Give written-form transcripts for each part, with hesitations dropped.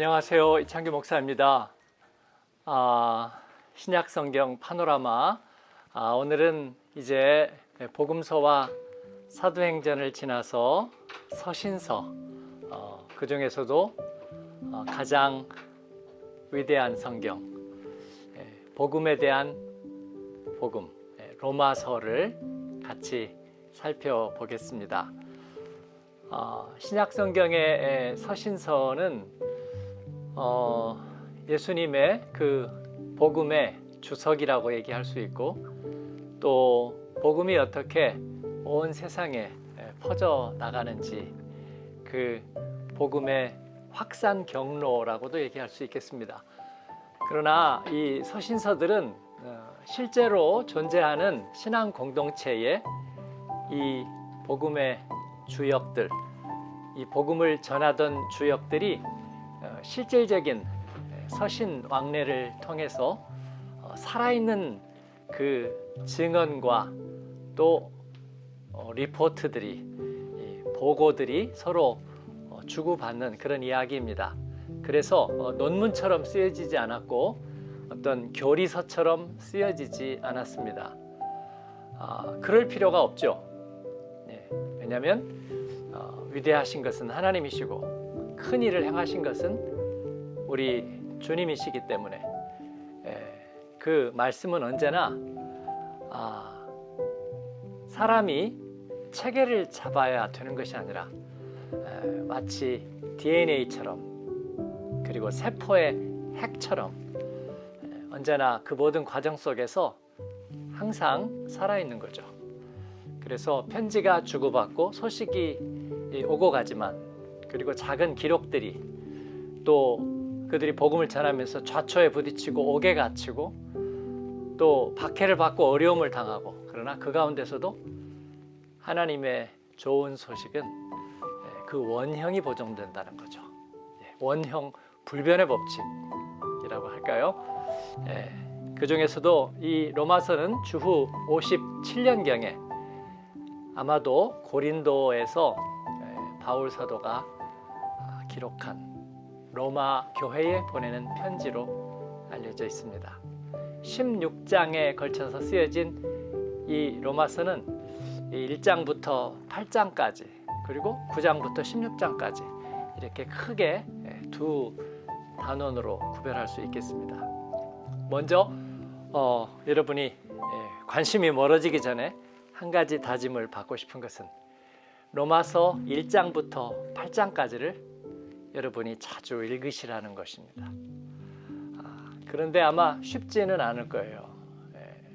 안녕하세요. 이창규 목사입니다. 신약성경 파노라마. 오늘은 이제 복음서와 사도행전을 지나서 서신서, 그 중에서도 가장 위대한 성경, 복음에 대한 복음, 로마서를 같이 살펴보겠습니다. 신약성경의 서신서는 예수님의 그 복음의 주석이라고 얘기할 수 있고, 또 복음이 어떻게 온 세상에 퍼져 나가는지 그 복음의 확산 경로라고도 얘기할 수 있겠습니다. 그러나 이 서신서들은 실제로 존재하는 신앙 공동체의 이 복음의 주역들, 이 복음을 전하던 주역들이 실질적인 서신 왕래를 통해서 살아있는 그 증언과 또 리포트들이, 보고들이 서로 주고받는 그런 이야기입니다. 그래서 논문처럼 쓰여지지 않았고 어떤 교리서처럼 쓰여지지 않았습니다. 그럴 필요가 없죠. 왜냐하면 위대하신 것은 하나님이시고 큰 일을 행하신 것은 우리 주님이시기 때문에 그 말씀은 언제나 사람이 체계를 잡아야 되는 것이 아니라 마치 DNA처럼, 그리고 세포의 핵처럼 언제나 그 모든 과정 속에서 항상 살아있는 거죠. 그래서 편지가 주고받고 소식이 오고 가지만, 그리고 작은 기록들이, 또 그들이 복음을 전하면서 좌초에 부딪히고 옥에 갇히고 또 박해를 받고 어려움을 당하고, 그러나 그 가운데서도 하나님의 좋은 소식은 그 원형이 보존된다는 거죠. 원형 불변의 법칙이라고 할까요? 그 중에서도 이 로마서는 주후 57년경에 아마도 고린도에서 바울 사도가 기록한 로마 교회에 보내는 편지로 알려져 있습니다. 16장에 걸쳐서 쓰여진 이 로마서는 1장부터 8장까지, 그리고 9장부터 16장까지 이렇게 크게 두 단원으로 구별할 수 있겠습니다. 먼저 여러분이 관심이 멀어지기 전에 한 가지 다짐을 받고 싶은 것은 로마서 1장부터 8장까지를 여러분이 자주 읽으시라는 것입니다. 그런데 아마 쉽지는 않을 거예요.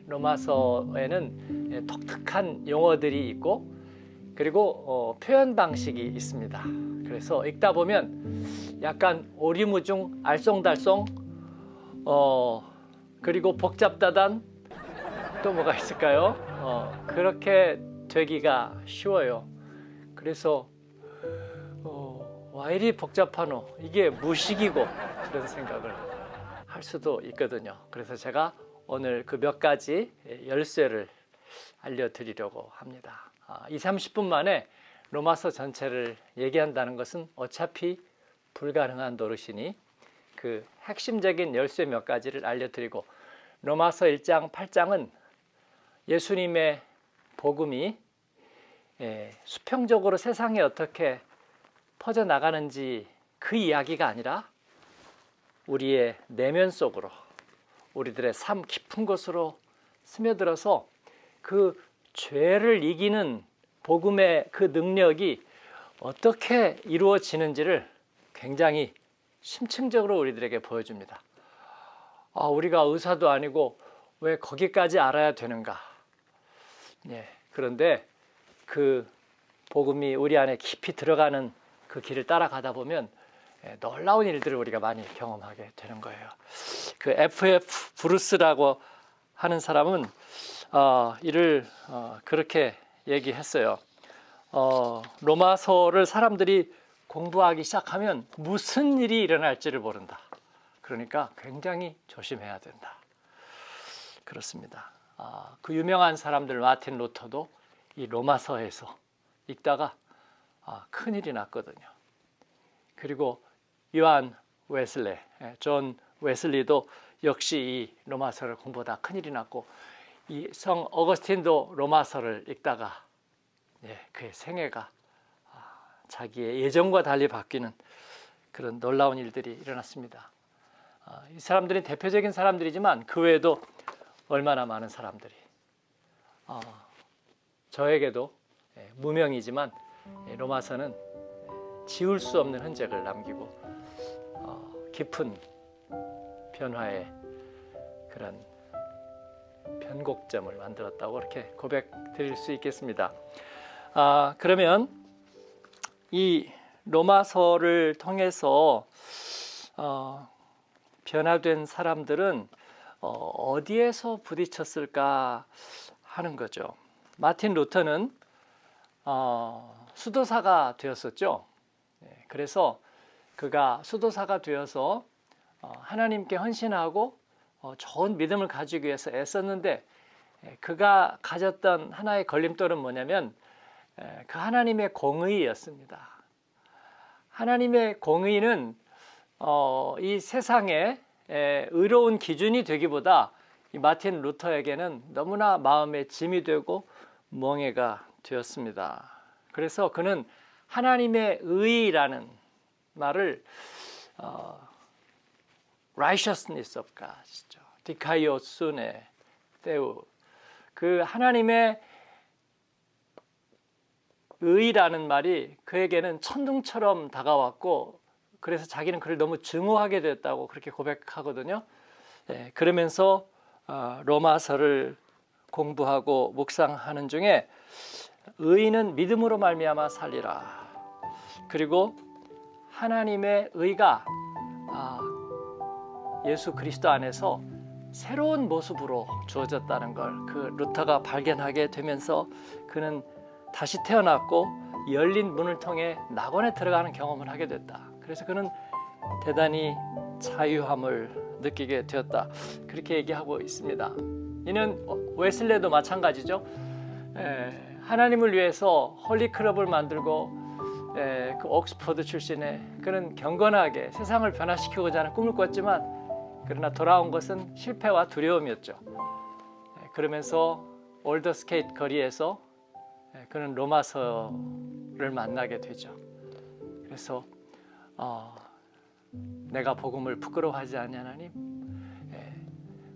로마서에는 독특한 용어들이 있고, 그리고 표현 방식이 있습니다. 그래서 읽다 보면 약간 오리무중, 알쏭달쏭, 그리고 복잡다단, 또 뭐가 있을까요? 그렇게 되기가 쉬워요. 그래서 와 이리 복잡하노, 이게 무식이고, 그런 생각을 할 수도 있거든요. 그래서 제가 오늘 그 몇 가지 열쇠를 알려드리려고 합니다. 20-30분 만에 로마서 전체를 얘기한다는 것은 어차피 불가능한 노릇이니 그 핵심적인 열쇠 몇 가지를 알려드리고, 로마서 1장 8장은 예수님의 복음이 수평적으로 세상에 어떻게 퍼져나가는지 그 이야기가 아니라 우리의 내면 속으로, 우리들의 삶 깊은 곳으로 스며들어서 그 죄를 이기는 복음의 그 능력이 어떻게 이루어지는지를 굉장히 심층적으로 우리들에게 보여줍니다. 우리가 의사도 아니고 왜 거기까지 알아야 되는가? 그런데 그 복음이 우리 안에 깊이 들어가는 그 길을 따라가다 보면 놀라운 일들을 우리가 많이 경험하게 되는 거예요. 그 F.F. 브루스라고 하는 사람은 이를 그렇게 얘기했어요. 로마서를 사람들이 공부하기 시작하면 무슨 일이 일어날지를 모른다. 그러니까 굉장히 조심해야 된다. 그렇습니다. 그 유명한 사람들, 마틴 루터도 이 로마서에서 읽다가 큰일이 났거든요. 그리고 요한 웨슬레, 존 웨슬리도 역시 이 로마서를 공부하다 큰일이 났고, 이 성 어거스틴도 로마서를 읽다가 그의 생애가 자기의 예정과 달리 바뀌는 그런 놀라운 일들이 일어났습니다. 이 사람들이 대표적인 사람들이지만 그 외에도 얼마나 많은 사람들이, 저에게도 무명이지만 로마서는 지울 수 없는 흔적을 남기고 깊은 변화의 그런 변곡점을 만들었다고 그렇게 고백드릴 수 있겠습니다. 그러면 이 로마서를 통해서 변화된 사람들은 어디에서 부딪혔을까 하는 거죠. 마틴 루터는 수도사가 되었었죠. 그래서 그가 수도사가 되어서 하나님께 헌신하고 좋은 믿음을 가지기 위해서 애썼는데, 그가 가졌던 하나의 걸림돌은 뭐냐면 그 하나님의 공의였습니다. 하나님의 공의는 이 세상에 의로운 기준이 되기보다 이 마틴 루터에게는 너무나 마음의 짐이 되고 멍해가 되었습니다. 그래서 그는 하나님의 의라는 말을 righteousness of God, 디카이오스네 데우, 그 하나님의 의라는 말이 그에게는 천둥처럼 다가왔고, 그래서 자기는 그를 너무 증오하게 됐다고 그렇게 고백하거든요. 그러면서 로마서를 공부하고 묵상하는 중에 의인은 믿음으로 말미암아 살리라, 그리고 하나님의 의가 예수 그리스도 안에서 새로운 모습으로 주어졌다는 걸 그 루터가 발견하게 되면서 그는 다시 태어났고 열린 문을 통해 낙원에 들어가는 경험을 하게 됐다. 그래서 그는 대단히 자유함을 느끼게 되었다, 그렇게 얘기하고 있습니다. 이는 웨슬레도 마찬가지죠. 하나님을 위해서 홀리클럽을 만들고 그 옥스퍼드 출신의 그는 경건하게 세상을 변화시키고자 하는 꿈을 꿨지만, 그러나 돌아온 것은 실패와 두려움이었죠. 그러면서 올더스케이트 거리에서 그는 로마서를 만나게 되죠. 그래서 내가 복음을 부끄러워하지 아니하나니,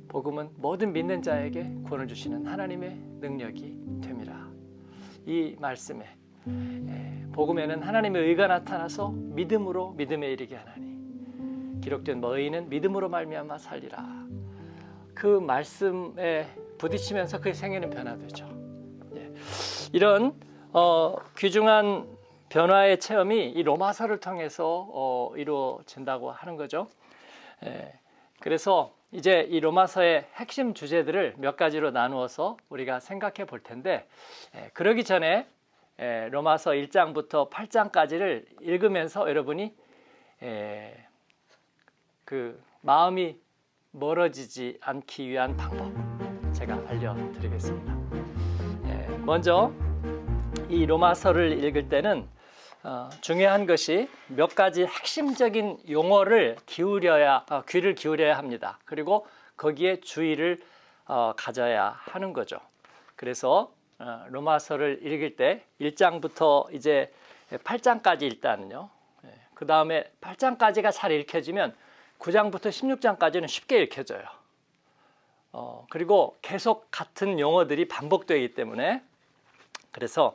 복음은 모든 믿는 자에게 구원을 주시는 하나님의 능력이 됨이라. 이 말씀에 복음에는 하나님의 의가 나타나서 믿음으로 믿음에 이르게 하나니, 기록된 의인은 믿음으로 말미암아 살리라. 그 말씀에 부딪히면서 그의 생애는 변화되죠. 이런 귀중한 변화의 체험이 이 로마서를 통해서 이루어진다고 하는 거죠. 그래서 이제 이 로마서의 핵심 주제들을 몇 가지로 나누어서 우리가 생각해 볼 텐데, 그러기 전에 로마서 1장부터 8장까지를 읽으면서 여러분이 그 마음이 멀어지지 않기 위한 방법 제가 알려드리겠습니다. 먼저 이 로마서를 읽을 때는 중요한 것이 몇 가지 핵심적인 용어를 귀를 기울여야 합니다. 그리고 거기에 주의를 가져야 하는 거죠. 그래서 로마서를 읽을 때 1장부터 이제 8장까지 일단은요. 그 다음에 8장까지가 잘 읽혀지면 9장부터 16장까지는 쉽게 읽혀져요. 그리고 계속 같은 용어들이 반복되기 때문에, 그래서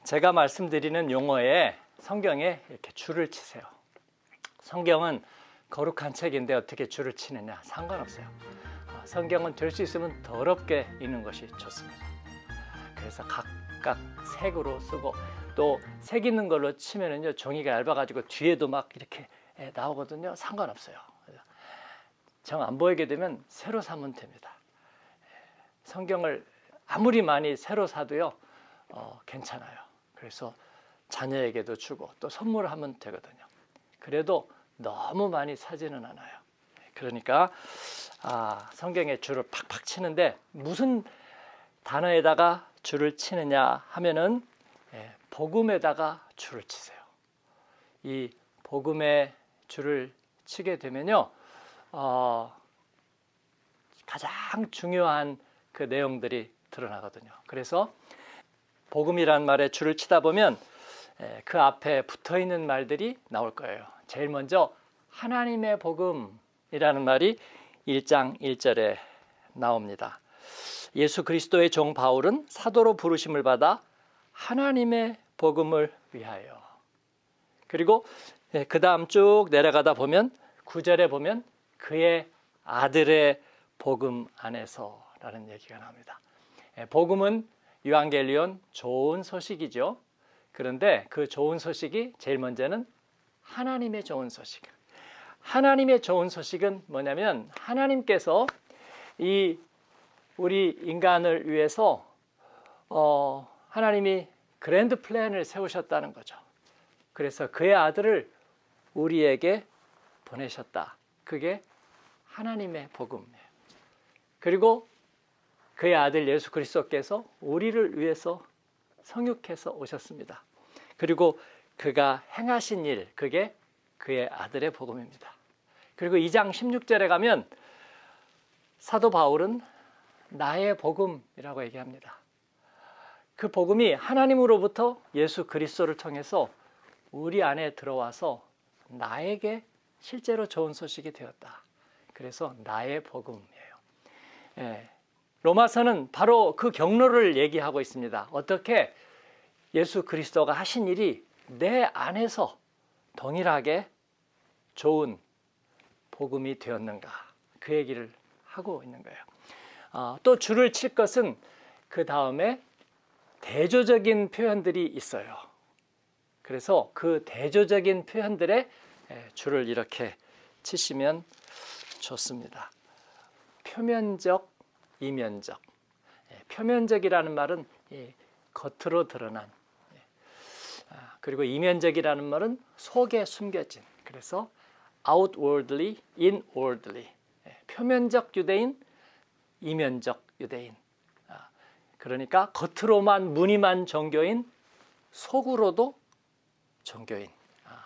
제가 말씀드리는 용어에 성경에 이렇게 줄을 치세요. 성경은 거룩한 책인데 어떻게 줄을 치느냐 상관없어요. 성경은 될 수 있으면 더럽게 읽는 것이 좋습니다. 그래서 각각 색으로 쓰고, 또 색 있는 걸로 치면은요 종이가 얇아가지고 뒤에도 막 이렇게 나오거든요. 상관없어요. 정 안 보이게 되면 새로 사면 됩니다. 성경을 아무리 많이 새로 사도요 괜찮아요. 그래서 자녀에게도 주고 또 선물하면 되거든요. 그래도 너무 많이 사지는 않아요. 그러니까 성경에 줄을 팍팍 치는데 무슨 단어에다가 줄을 치느냐 하면은 복음에다가 줄을 치세요. 이 복음의 줄을 치게 되면요, 가장 중요한 그 내용들이 드러나거든요. 그래서 복음이란 말에 줄을 치다 보면 그 앞에 붙어 있는 말들이 나올 거예요. 제일 먼저 하나님의 복음이라는 말이 1장 1절에 나옵니다. 예수 그리스도의 종 바울은 사도로 부르심을 받아 하나님의 복음을 위하여. 그리고 그 다음 쭉 내려가다 보면 9절에 보면 그의 아들의 복음 안에서라는 얘기가 나옵니다. 복음은 유앙겔리온, 좋은 소식이죠. 그런데 그 좋은 소식이 제일 먼저는 하나님의 좋은 소식. 하나님의 좋은 소식은 뭐냐면 하나님께서 우리 인간을 위해서 하나님이 그랜드 플랜을 세우셨다는 거죠. 그래서 그의 아들을 우리에게 보내셨다. 그게 하나님의 복음이에요. 그리고 그의 아들 예수 그리스도께서 우리를 위해서 성육해서 오셨습니다. 그리고 그가 행하신 일, 그게 그의 아들의 복음입니다. 그리고 2장 16절에 가면 사도 바울은 나의 복음이라고 얘기합니다. 그 복음이 하나님으로부터 예수 그리스도를 통해서 우리 안에 들어와서 나에게 실제로 좋은 소식이 되었다. 그래서 나의 복음이에요. 로마서는 바로 그 경로를 얘기하고 있습니다. 어떻게 예수 그리스도가 하신 일이 내 안에서 동일하게 좋은 복음이 되었는가, 그 얘기를 하고 있는 거예요. 또 줄을 칠 것은 그 다음에 대조적인 표현들이 있어요. 그래서 그 대조적인 표현들에 줄을 이렇게 치시면 좋습니다. 표면적, 이면적. 표면적이라는 말은 겉으로 드러난, 그리고 이면적이라는 말은 속에 숨겨진. 그래서 outwardly, inwardly. 표면적 유대인, 이면적 유대인. 그러니까 겉으로만 무늬만 종교인, 속으로도 종교인.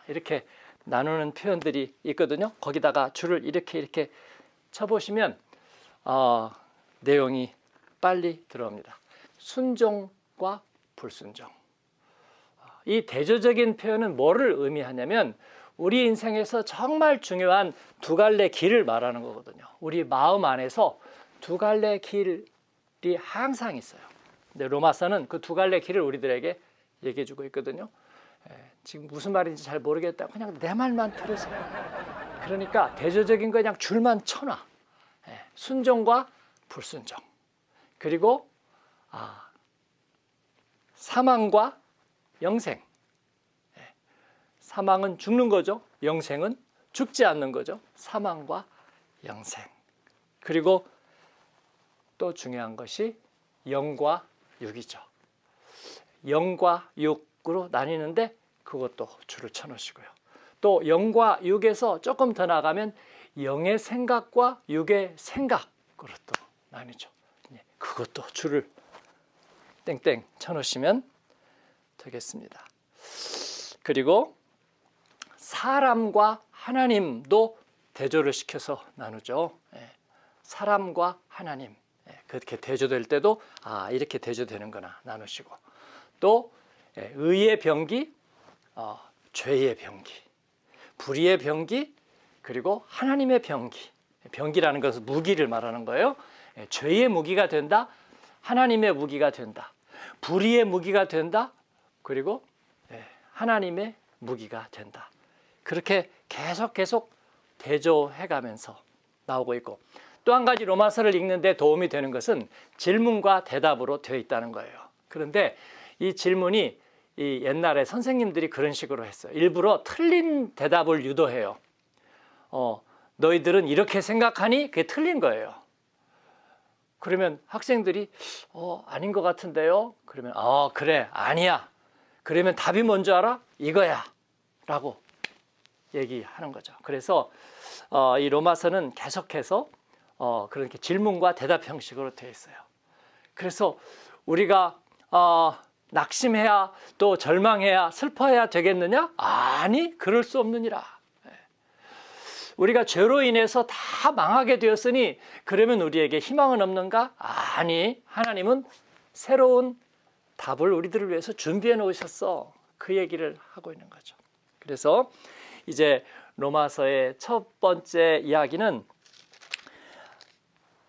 이렇게 나누는 표현들이 있거든요. 거기다가 줄을 이렇게 쳐보시면 내용이 빨리 들어옵니다. 순종과 불순종. 이 대조적인 표현은 뭐를 의미하냐면 우리 인생에서 정말 중요한 두 갈래 길을 말하는 거거든요. 우리 마음 안에서 두 갈래 길이 항상 있어요. 근데 로마서는 그 두 갈래 길을 우리들에게 얘기해 주고 있거든요. 지금 무슨 말인지 잘 모르겠다. 그냥 내 말만 들으세요. 그러니까 대조적인 거 그냥 줄만 쳐놔. 순종과 불순종. 그리고 사망과 영생. 사망은 죽는 거죠. 영생은 죽지 않는 거죠. 사망과 영생. 그리고 또 중요한 것이 영과 육이죠. 영과 육으로 나뉘는데 그것도 줄을 쳐놓으시고요. 또 영과 육에서 조금 더 나가면 영의 생각과 육의 생각으로 또 나뉘죠. 그것도 줄을 땡땡 쳐놓으시면 되겠습니다. 그리고 사람과 하나님도 대조를 시켜서 나누죠. 사람과 하나님. 그렇게 대조될 때도 이렇게 대조되는구나 나누시고, 또 의의 병기, 죄의 병기, 불의의 병기, 그리고 하나님의 병기. 병기라는 것은 무기를 말하는 거예요. 죄의 무기가 된다, 하나님의 무기가 된다, 불의의 무기가 된다, 그리고 하나님의 무기가 된다. 그렇게 계속 대조해가면서 나오고 있고, 또 한 가지 로마서를 읽는데 도움이 되는 것은 질문과 대답으로 되어 있다는 거예요. 그런데 이 질문이 옛날에 선생님들이 그런 식으로 했어요. 일부러 틀린 대답을 유도해요. 너희들은 이렇게 생각하니? 그게 틀린 거예요. 그러면 학생들이 아닌 것 같은데요? 그러면 그래, 아니야. 그러면 답이 뭔지 알아? 이거야 라고 얘기하는 거죠. 그래서 이 로마서는 계속해서 그렇게 질문과 대답 형식으로 되어 있어요. 그래서 우리가 낙심해야 또 절망해야 슬퍼해야 되겠느냐? 아니, 그럴 수 없느니라. 우리가 죄로 인해서 다 망하게 되었으니 그러면 우리에게 희망은 없는가? 아니, 하나님은 새로운 답을 우리들을 위해서 준비해 놓으셨어. 그 얘기를 하고 있는 거죠. 그래서 이제 로마서의 첫 번째 이야기는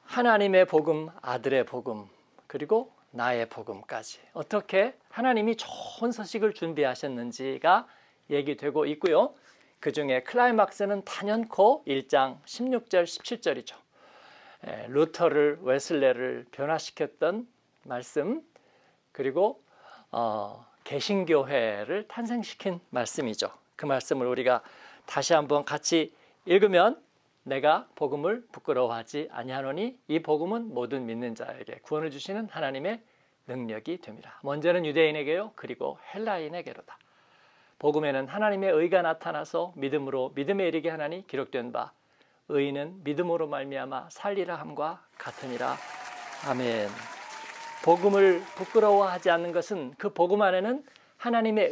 하나님의 복음, 아들의 복음, 그리고 나의 복음까지 어떻게 하나님이 좋은 소식을 준비하셨는지가 얘기되고 있고요. 그 중에 클라이막스는 단연코 1장 16절 17절이죠. 루터를 웨슬레를 변화시켰던 말씀, 그리고 개신교회를 탄생시킨 말씀이죠. 그 말씀을 우리가 다시 한번 같이 읽으면 내가 복음을 부끄러워하지 아니하노니 이 복음은 모든 믿는 자에게 구원을 주시는 하나님의 능력이 됩니다. 먼저는 유대인에게요, 그리고 헬라인에게로다. 복음에는 하나님의 의가 나타나서 믿음으로 믿음에 이르게 하나니 기록된 바 의인은 믿음으로 말미암아 살리라 함과 같으니라. 아멘. 복음을 부끄러워하지 않는 것은 그 복음 안에는 하나님의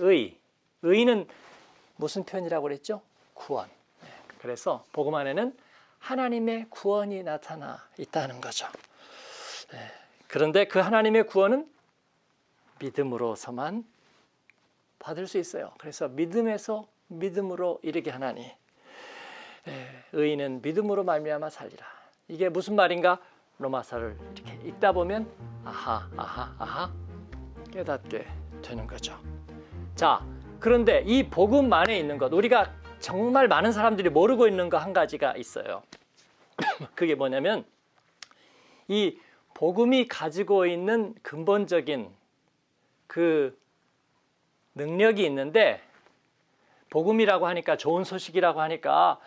의는 무슨 표현이라고 그랬죠? 구원. 그래서 복음 안에는 하나님의 구원이 나타나 있다는 거죠. 그런데 그 하나님의 구원은 믿음으로서만 받을 수 있어요. 그래서 믿음에서 믿음으로 이르게 하나니 의인은 믿음으로 말미암아 살리라. 이게 무슨 말인가? 로마서를 이렇게 읽다 보면 아하 깨닫게 되는 거죠. 자, 그런데 이 복음 안에 있는 것, 우리가 정말 많은 사람들이 모르고 있는 거 한 가지가 있어요. 그게 뭐냐면 이 복음이 가지고 있는 근본적인 그 능력이 있는데, 복음이라고 하니까 좋은 소식이라고 하니까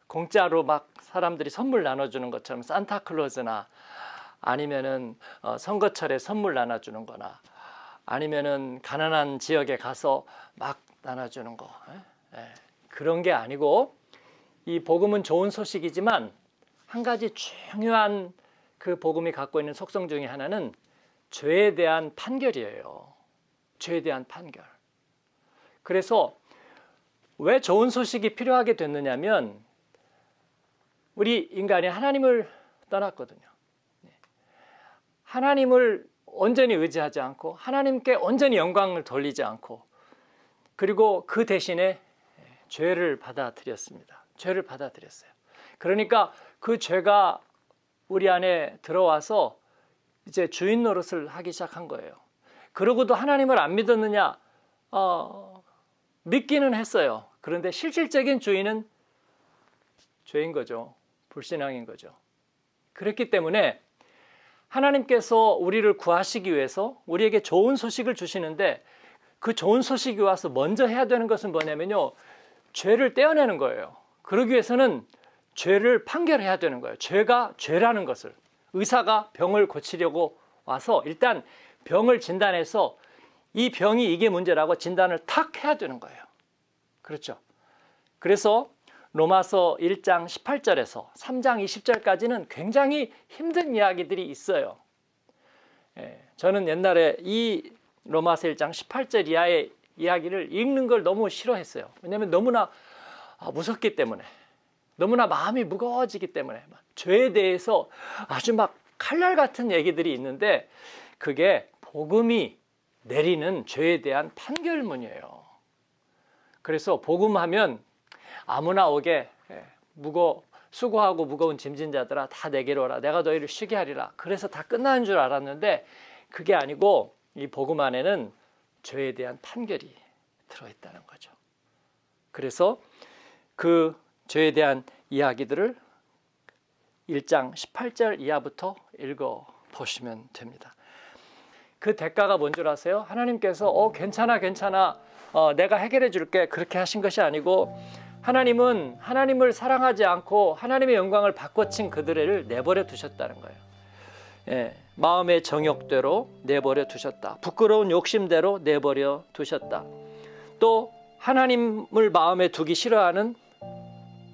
공짜로 막 사람들이 선물 나눠주는 것처럼 산타클로즈나 아니면은 선거철에 선물 나눠주는 거나 아니면은 가난한 지역에 가서 막 나눠주는 거, 그런 게 아니고, 이 복음은 좋은 소식이지만 한 가지 중요한 그 복음이 갖고 있는 속성 중에 하나는 죄에 대한 판결이에요. 죄에 대한 판결. 그래서 왜 좋은 소식이 필요하게 됐느냐면 우리 인간이 하나님을 떠났거든요. 하나님을 온전히 의지하지 않고 하나님께 온전히 영광을 돌리지 않고, 그리고 그 대신에 죄를 받아들였습니다. 죄를 받아들였어요. 그러니까 그 죄가 우리 안에 들어와서 이제 주인 노릇을 하기 시작한 거예요. 그러고도 하나님을 안 믿었느냐? 믿기는 했어요. 그런데 실질적인 주인은 죄인 거죠. 불신앙인 거죠. 그렇기 때문에 하나님께서 우리를 구하시기 위해서 우리에게 좋은 소식을 주시는데, 그 좋은 소식이 와서 먼저 해야 되는 것은 뭐냐면요, 죄를 떼어내는 거예요. 그러기 위해서는 죄를 판결해야 되는 거예요. 죄가 죄라는 것을, 의사가 병을 고치려고 와서 일단 병을 진단해서 이 병이 이게 문제라고 진단을 탁 해야 되는 거예요. 그렇죠? 그래서 로마서 1장 18절에서 3장 20절까지는 굉장히 힘든 이야기들이 있어요. 저는 옛날에 이 로마서 1장 18절 이하의 이야기를 읽는 걸 너무 싫어했어요. 왜냐하면 너무나 무섭기 때문에, 너무나 마음이 무거워지기 때문에, 죄에 대해서 아주 막 칼날 같은 얘기들이 있는데 그게 복음이 내리는 죄에 대한 판결문이에요. 그래서 복음하면 아무나 오게 수고하고 무거운 짐진 자들아 다 내게로 오라, 내가 너희를 쉬게 하리라. 그래서 다 끝나는 줄 알았는데 그게 아니고 이 복음 안에는 죄에 대한 판결이 들어있다는 거죠. 그래서 그 죄에 대한 이야기들을 1장 18절 이하부터 읽어보시면 됩니다. 그 대가가 뭔 줄 아세요? 하나님께서 괜찮아 내가 해결해 줄게, 그렇게 하신 것이 아니고, 하나님은 하나님을 사랑하지 않고 하나님의 영광을 바꿔친 그들을 내버려 두셨다는 거예요. 마음의 정욕대로 내버려 두셨다. 부끄러운 욕심대로 내버려 두셨다. 또 하나님을 마음에 두기 싫어하는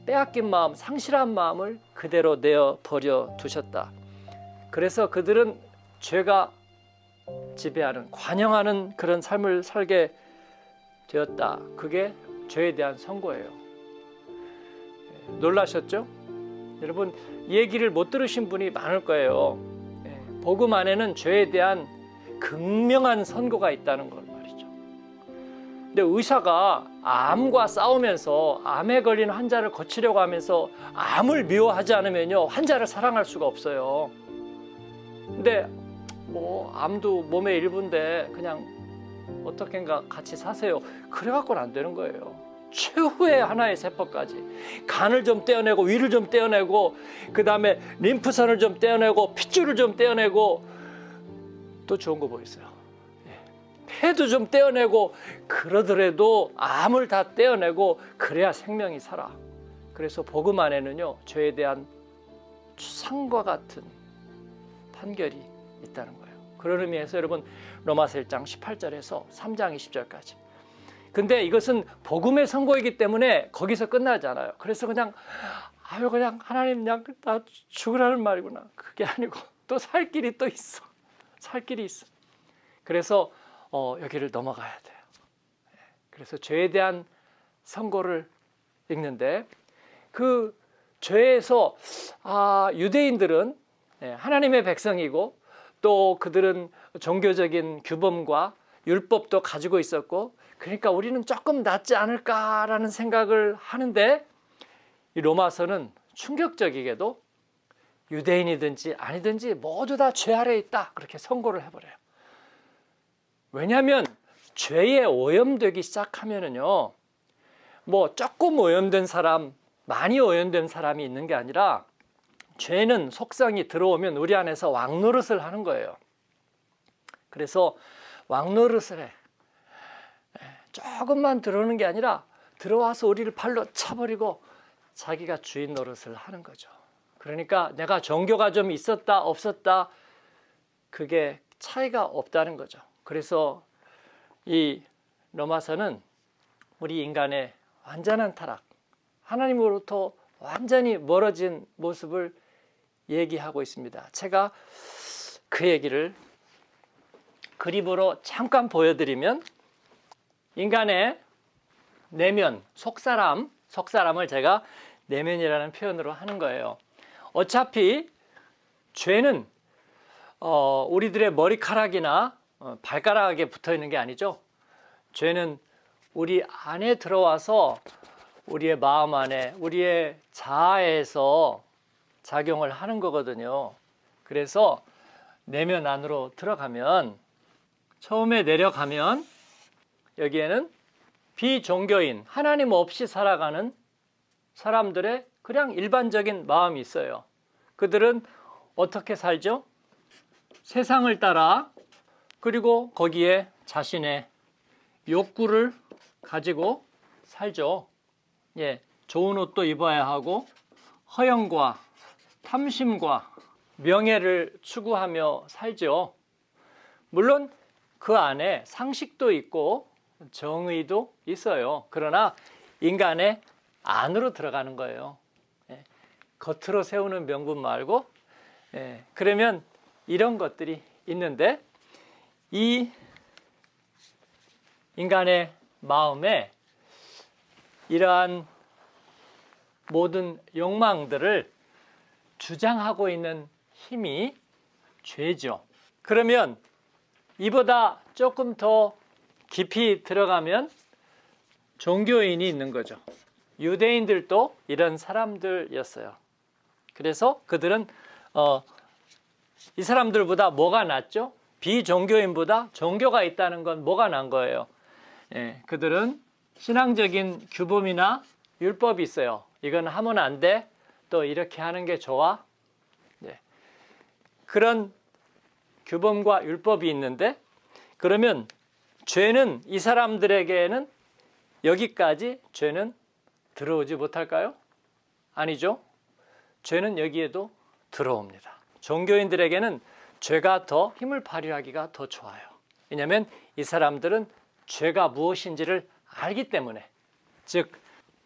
빼앗긴 마음, 상실한 마음을 그대로 내어버려 두셨다. 그래서 그들은 죄가 지배하는, 관영하는 그런 삶을 살게 되었다. 그게 죄에 대한 선고예요. 놀라셨죠? 여러분, 이 얘기를 못 들으신 분이 많을 거예요. 복음 안에는 죄에 대한 극명한 선고가 있다는 걸 말이죠. 근데 의사가 암과 싸우면서 암에 걸린 환자를 고치려고 하면서 암을 미워하지 않으면요, 환자를 사랑할 수가 없어요. 근데 뭐 암도 몸의 일부인데 그냥 어떻게인가 같이 사세요. 그래갖고는 안 되는 거예요. 최후의 하나의 세포까지 간을 좀 떼어내고 위를 좀 떼어내고 그 다음에 림프선을 좀 떼어내고 핏줄을 좀 떼어내고 또 좋은 거 뭐 있어요? 폐도 좀 떼어내고 그러더라도 암을 다 떼어내고 그래야 생명이 살아. 그래서 복음 안에는요, 죄에 대한 추상과 같은 판결이 있다는 거예요. 그런 의미에서 여러분, 로마서 1장 18절에서 3장 20절까지. 근데 이것은 복음의 선고이기 때문에 거기서 끝나지 않아요. 그래서 그냥 하나님 그냥 나 죽으라는 말이구나. 그게 아니고 또 살 길이 또 있어. 살 길이 있어. 그래서 여기를 넘어가야 돼요. 그래서 죄에 대한 선고를 읽는데 그 죄에서 유대인들은 하나님의 백성이고 또 그들은 종교적인 규범과 율법도 가지고 있었고 그러니까 우리는 조금 낫지 않을까라는 생각을 하는데 이 로마서는 충격적이게도 유대인이든지 아니든지 모두 다 죄 아래에 있다 그렇게 선고를 해버려요. 왜냐하면 죄에 오염되기 시작하면은요, 뭐 조금 오염된 사람, 많이 오염된 사람이 있는 게 아니라 죄는 속성이 들어오면 우리 안에서 왕노릇을 하는 거예요. 그래서 왕노릇을 해. 조금만 들어오는 게 아니라 들어와서 우리를 발로 차버리고 자기가 주인 노릇을 하는 거죠. 그러니까 내가 종교가 좀 있었다 없었다 그게 차이가 없다는 거죠. 그래서 이 로마서는 우리 인간의 완전한 타락, 하나님으로부터 완전히 멀어진 모습을 얘기하고 있습니다. 제가 그 얘기를 그림으로 잠깐 보여드리면 인간의 내면, 속사람을 제가 내면이라는 표현으로 하는 거예요. 어차피 죄는 우리들의 머리카락이나 발가락에 붙어 있는 게 아니죠. 죄는 우리 안에 들어와서 우리의 마음 안에, 우리의 자아에서 작용을 하는 거거든요. 그래서 내면 안으로 들어가면, 처음에 내려가면 여기에는 비종교인, 하나님 없이 살아가는 사람들의 그냥 일반적인 마음이 있어요. 그들은 어떻게 살죠? 세상을 따라, 그리고 거기에 자신의 욕구를 가지고 살죠. 좋은 옷도 입어야 하고 허영과 탐심과 명예를 추구하며 살죠. 물론 그 안에 상식도 있고 정의도 있어요. 그러나 인간의 안으로 들어가는 거예요. 겉으로 세우는 명분 말고. 그러면 이런 것들이 있는데 이 인간의 마음에 이러한 모든 욕망들을 주장하고 있는 힘이 죄죠. 그러면 이보다 조금 더 깊이 들어가면 종교인이 있는 거죠. 유대인들도 이런 사람들이었어요. 그래서 그들은 이 사람들보다 뭐가 낫죠? 비종교인보다 종교가 있다는 건 뭐가 난 거예요? 그들은 신앙적인 규범이나 율법이 있어요. 이건 하면 안 돼. 또 이렇게 하는 게 좋아. 그런 규범과 율법이 있는데 그러면 죄는 이 사람들에게는 여기까지 죄는 들어오지 못할까요? 아니죠. 죄는 여기에도 들어옵니다. 종교인들에게는 죄가 더 힘을 발휘하기가 더 좋아요. 왜냐하면 이 사람들은 죄가 무엇인지를 알기 때문에, 즉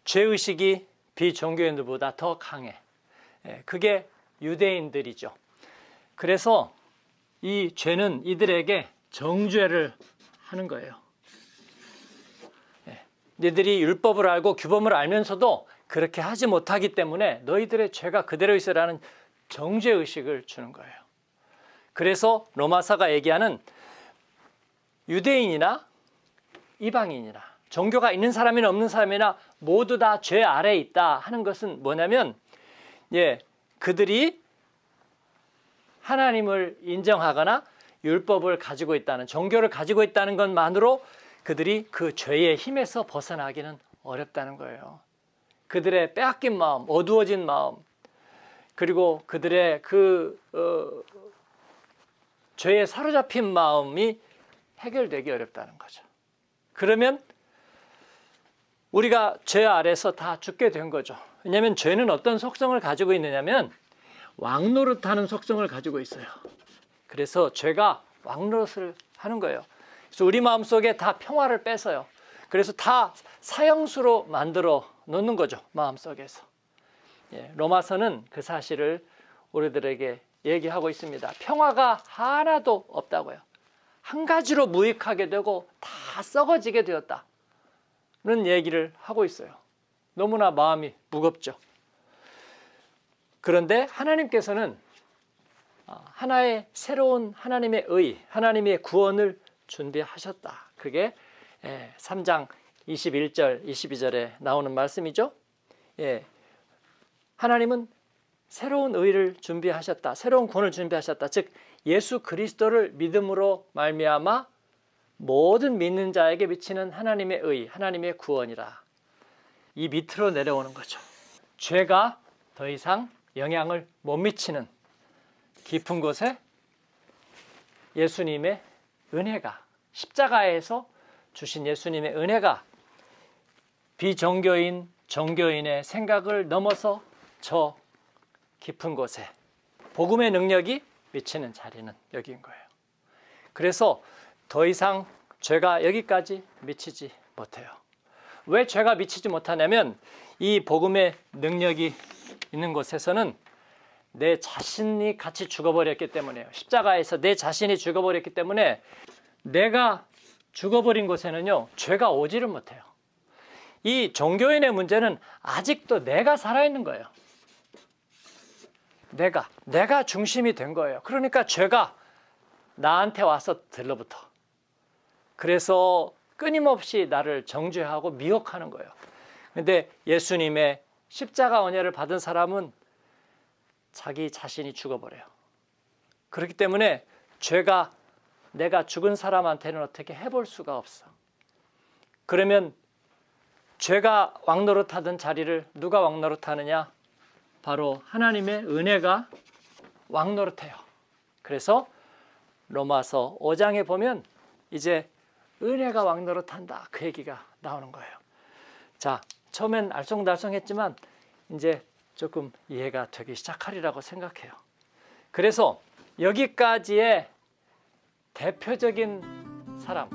죄의식이 비종교인들보다 더 강해. 그게 유대인들이죠. 그래서 이 죄는 이들에게 정죄를 하는 거예요. 너희들이 율법을 알고 규범을 알면서도 그렇게 하지 못하기 때문에 너희들의 죄가 그대로 있으라는 정죄의식을 주는 거예요. 그래서 로마서가 얘기하는 유대인이나 이방인이나 종교가 있는 사람이나 없는 사람이나 모두 다 죄 아래에 있다 하는 것은 뭐냐면 그들이 하나님을 인정하거나 율법을 가지고 있다는, 종교를 가지고 있다는 것만으로 그들이 그 죄의 힘에서 벗어나기는 어렵다는 거예요. 그들의 빼앗긴 마음, 어두워진 마음, 그리고 그들의 죄에 사로잡힌 마음이 해결되기 어렵다는 거죠. 그러면 우리가 죄 아래서 다 죽게 된 거죠. 왜냐하면 죄는 어떤 속성을 가지고 있느냐면 왕노릇하는 속성을 가지고 있어요. 그래서 죄가 왕노릇을 하는 거예요. 그래서 우리 마음속에 다 평화를 뺏어요. 그래서 다 사형수로 만들어 놓는 거죠. 마음속에서. 로마서는 그 사실을 우리들에게 얘기하고 있습니다. 평화가 하나도 없다고요. 한 가지로 무익하게 되고 다 썩어지게 되었다는 얘기를 하고 있어요. 너무나 마음이 무겁죠. 그런데 하나님께서는 하나의 새로운 하나님의 의, 하나님의 구원을 준비하셨다. 그게 3장 21절, 22절에 나오는 말씀이죠. 하나님은 새로운 의를 준비하셨다. 새로운 구원을 준비하셨다. 즉 예수 그리스도를 믿음으로 말미암아 모든 믿는 자에게 미치는 하나님의 의, 하나님의 구원이라. 이 밑으로 내려오는 거죠. 죄가 더 이상 영향을 못 미치는 깊은 곳에 예수님의 은혜가, 십자가에서 주신 예수님의 은혜가 비종교인, 종교인의 생각을 넘어서 저 깊은 곳에 복음의 능력이 미치는 자리는 여기인 거예요. 그래서 더 이상 죄가 여기까지 미치지 못해요. 왜 죄가 미치지 못하냐면 이 복음의 능력이 있는 곳에서는 내 자신이 같이 죽어버렸기 때문이에요. 십자가에서 내 자신이 죽어버렸기 때문에 내가 죽어버린 곳에는요, 죄가 오지를 못해요. 이 종교인의 문제는 아직도 내가 살아있는 거예요. 내가 중심이 된 거예요. 그러니까 죄가 나한테 와서 들러붙어. 그래서 끊임없이 나를 정죄하고 미혹하는 거예요. 그런데 예수님의 십자가 은혜를 받은 사람은 자기 자신이 죽어버려요. 그렇기 때문에 죄가 내가 죽은 사람한테는 어떻게 해볼 수가 없어. 그러면 죄가 왕노릇하던 자리를 누가 왕노릇하느냐? 바로 하나님의 은혜가 왕노릇해요. 그래서 로마서 5장에 보면 이제 은혜가 왕노릇한다. 그 얘기가 나오는 거예요. 자, 처음엔 알쏭달쏭했지만 이제 조금 이해가 되기 시작하리라고 생각해요. 그래서 여기까지의 대표적인 사람,